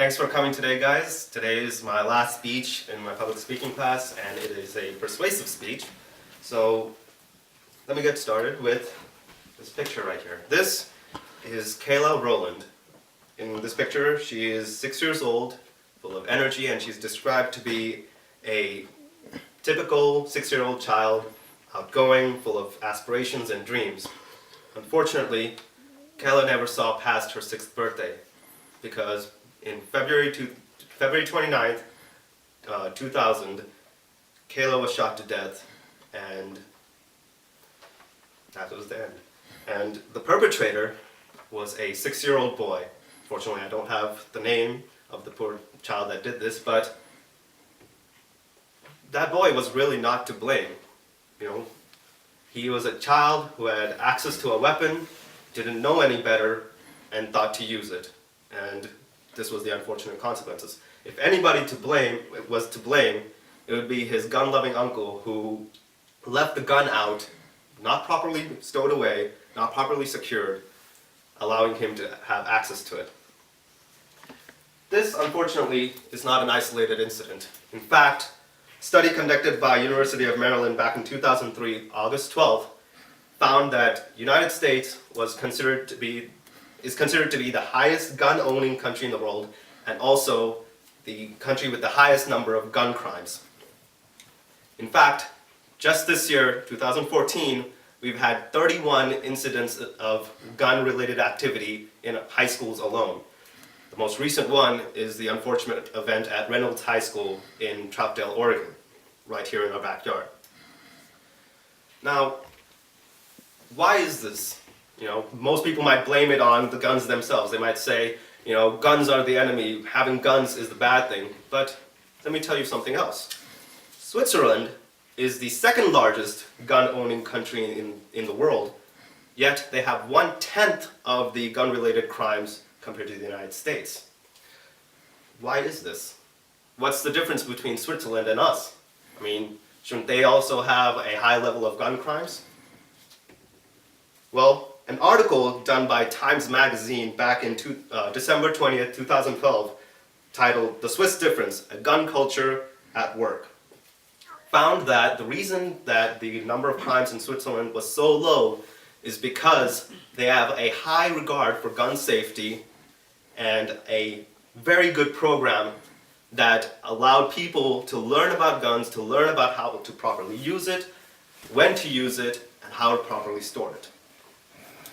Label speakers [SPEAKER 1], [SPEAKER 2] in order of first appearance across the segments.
[SPEAKER 1] Thanks for coming today, guys. Today is my last speech in my public speaking class, and it is a persuasive speech. So let me get started with this picture right here. This is Kayla Rowland. In this picture, she is 6 years old, full of energy, and she's described to be a typical 6-year-old child, outgoing, full of aspirations and dreams. Unfortunately, Kayla never saw past her 6th birthday because in February 29th, 2000, Kayla was shot to death, and that was the end. And the perpetrator was a 6-year-old boy. Fortunately, I don't have the name of the poor child that did this, but that boy was really not to blame. He was a child who had access to a weapon, didn't know any better, and thought to use it. And this was the unfortunate consequences. If anybody was to blame, it would be his gun-loving uncle who left the gun out, not properly stowed away, not properly secured, allowing him to have access to it. This, unfortunately, is not an isolated incident. In fact, a study conducted by University of Maryland back in 2003, August 12th, found that United States is considered to be the highest gun-owning country in the world, and also the country with the highest number of gun crimes. In fact, just this year, 2014, we've had 31 incidents of gun-related activity in high schools alone. The most recent one is the unfortunate event at Reynolds High School in Troutdale, Oregon, right here in our backyard. Now, why is this? Most people might blame it on the guns themselves. They might say, guns are the enemy, having guns is the bad thing. But let me tell you something else. Switzerland is the second largest gun-owning country in the world, yet they have 1/10 of the gun-related crimes compared to the United States. Why is this? What's the difference between Switzerland and us? Shouldn't they also have a high level of gun crimes? Well, an article done by Times Magazine back in December 20th, 2012, titled "The Swiss Difference, a Gun Culture at Work," found that the reason that the number of crimes in Switzerland was so low is because they have a high regard for gun safety and a very good program that allowed people to learn about guns, to learn about how to properly use it, when to use it, and how to properly store it.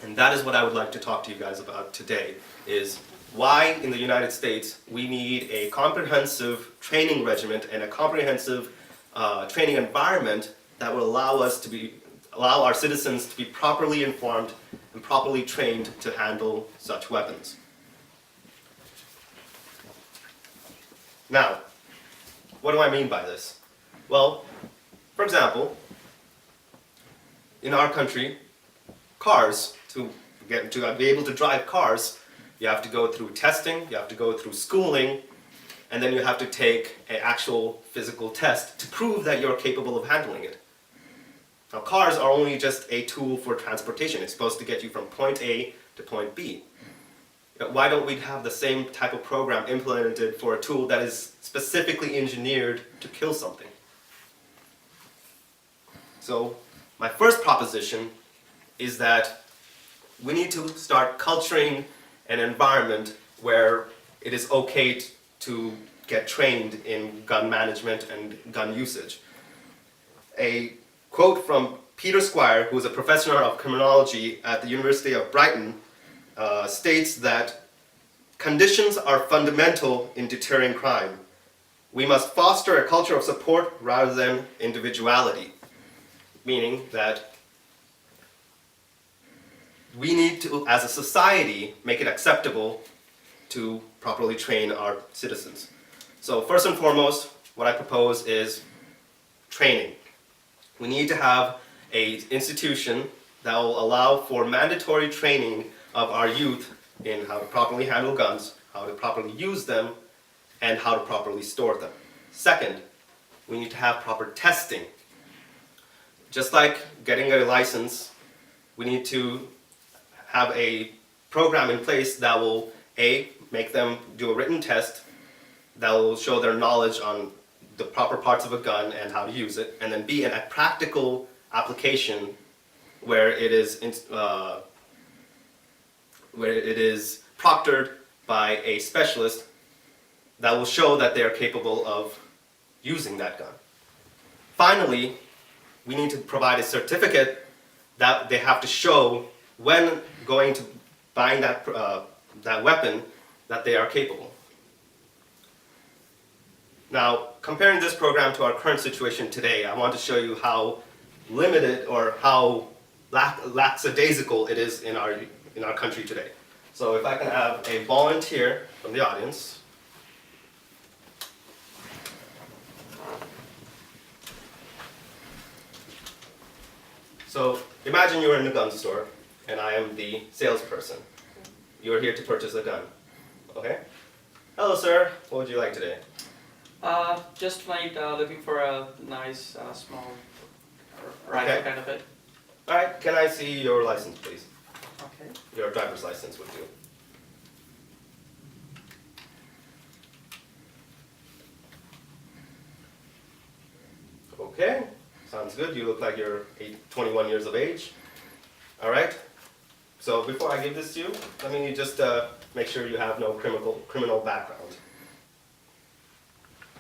[SPEAKER 1] And that is what I would like to talk to you guys about today, is why in the United States we need a comprehensive training regimen and a comprehensive training environment that will allow our citizens to be properly informed and properly trained to handle such weapons. Now, what do I mean by this? Well, for example, in our country, to be able to drive cars, you have to go through testing, you have to go through schooling, and then you have to take an actual physical test to prove that you're capable of handling it. Now, cars are only just a tool for transportation. It's supposed to get you from point A to point B. Why don't we have the same type of program implemented for a tool that is specifically engineered to kill something? So, my first proposition is that we need to start culturing an environment where it is okay to get trained in gun management and gun usage. A quote from Peter Squire, who is a professor of criminology at the University of Brighton, states that conditions are fundamental in deterring crime. We must foster a culture of support rather than individuality, meaning that we need to, as a society, make it acceptable to properly train our citizens. So first and foremost, what I propose is training. We need to have an institution that will allow for mandatory training of our youth in how to properly handle guns, how to properly use them, and how to properly store them. Second, we need to have proper testing. Just like getting a license, we need to have a program in place that will A, make them do a written test that will show their knowledge on the proper parts of a gun and how to use it, and then B, in a practical application where it is proctored by a specialist that will show that they are capable of using that gun. Finally, we need to provide a certificate that they have to show when going to buying that weapon that they are capable. Now, comparing this program to our current situation today, I want to show you how limited or how lackadaisical it is in our country today. So if I can have a volunteer from the audience. So imagine you're in a gun store and I am the salesperson. You're here to purchase a gun. Okay? Hello, sir. What would you like today?
[SPEAKER 2] Just like looking for a nice small rifle kind of it.
[SPEAKER 1] All right. Can I see your license, please?
[SPEAKER 2] Okay.
[SPEAKER 1] Your driver's license would do. Okay. Sounds good. You look like you're 21 years of age. All right. So before I give this to you, let me just make sure you have no criminal background.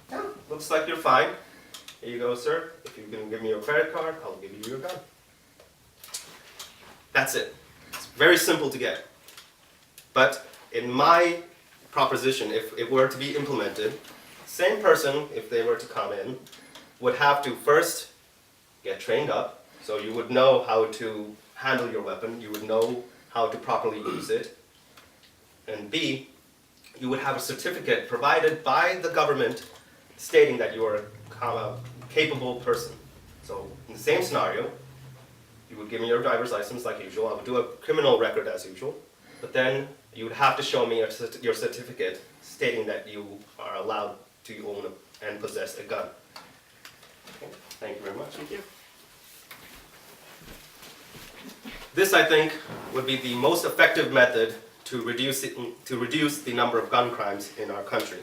[SPEAKER 1] Yeah, looks like you're fine. Here you go, sir. If you can give me your credit card, I'll give you your gun. That's it. It's very simple to get. But in my proposition, if it were to be implemented, same person, if they were to come in, would have to first get trained up, so you would know how to handle your weapon, you would know how to properly use it, and B, you would have a certificate provided by the government stating that you are a capable person. So in the same scenario, you would give me your driver's license like usual, I would do a criminal record as usual, but then you would have to show me your certificate stating that you are allowed to own and possess a gun. Okay. Thank you very much.
[SPEAKER 2] Thank you.
[SPEAKER 1] This, I think, would be the most effective method to reduce the number of gun crimes in our country.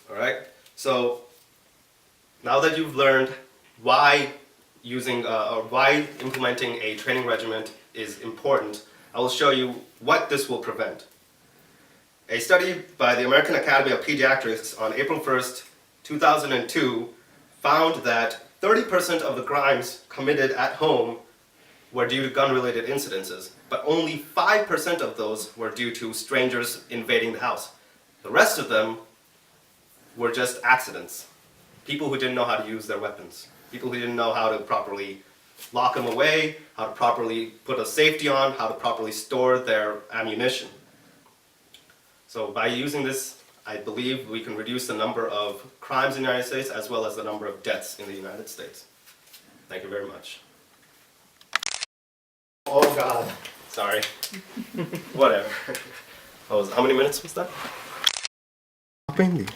[SPEAKER 1] All right. So now that you've learned why why implementing a training regimen is important, I will show you what this will prevent. A study by the American Academy of Pediatrics on April 1st, 2002 found that 30% of the crimes committed at home were due to gun-related incidences, but only 5% of those were due to strangers invading the house. The rest of them were just accidents. People who didn't know how to use their weapons. People who didn't know how to properly lock them away, how to properly put a safety on, how to properly store their ammunition. So by using this, I believe we can reduce the number of crimes in the United States as well as the number of deaths in the United States. Thank you very much. Oh God. Sorry. Whatever. How many minutes was that?
[SPEAKER 3] Good.